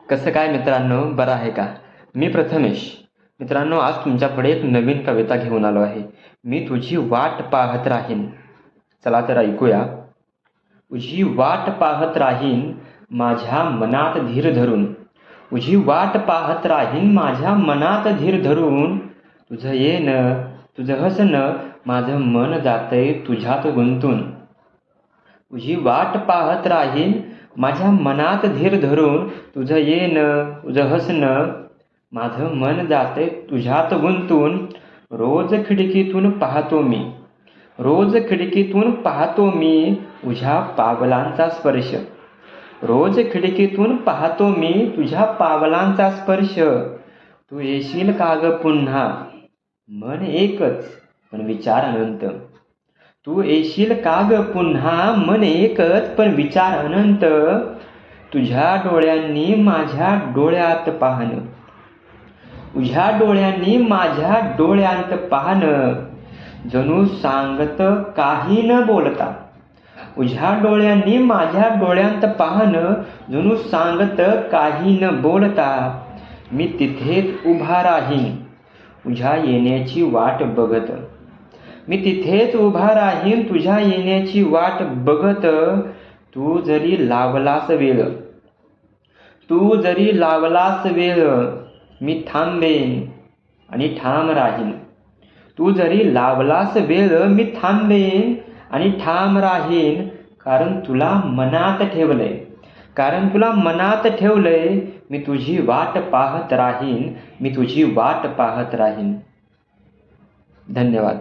कसं काय मित्रांनो, बरं आहे का? मी प्रथमेश. मित्रांनो, आज तुमच्यापुढे एक नवीन कविता घेऊन आलो आहे. मी तुझी वाट पाहत राहीन. चला तर ऐकूया. तुझी वाट पाहत राहीन माझ्या मनात धीर धरून. तुझी वाट पाहत राहीन माझ्या मनात धीर धरून. तुझं येणं, तुझं हसणं, माझं मन जातंय तुझ्यात गुंतून. तुझी वाट पाहत राहीन माझ्या मनात धीर धरून. तुझं येणं, तुझं हसणं, माझं मन जाते तुझ्यात गुंतून. रोज खिडकीतून पाहतो मी, रोज खिडकीतून पाहतो मी तुझ्या पावलांचा स्पर्श. रोज खिडकीतून पाहतो मी तुझ्या पावलांचा स्पर्श. तू येशील का ग पुन्हा, मन एकच पण विचार अनंत. तू येशील का ग पुन्हा, मन एकच पण विचार अनंत. तुझ्या डोळ्यांनी माझ्या डोळ्यात पाहणं, तुझ्या डोळ्यांनी माझ्या डोळ्यात पाहणं, जणू सांगत काही न बोलता. तुझ्या डोळ्यांनी माझ्या डोळ्यात पाहणं, जणू सांगत काही न बोलता. मी तिथेच उभा राहीन तुझ्या येण्याची वाट बघत. मी तिथेच उभा राहीन तुझ्या येण्याची वाट बघत. तू जरी लावलास वेळ, तू जरी लावलास वेळ, मी थांबेन आणि ठाम राहीन. तू जरी लावलास वेळ, मी थांबेन आणि ठाम राहीन. कारण तुला मनात ठेवलंय, कारण तुला मनात ठेवलंय. मी तुझी वाट पाहत राहीन, मी तुझी वाट पाहत राहीन. धन्यवाद.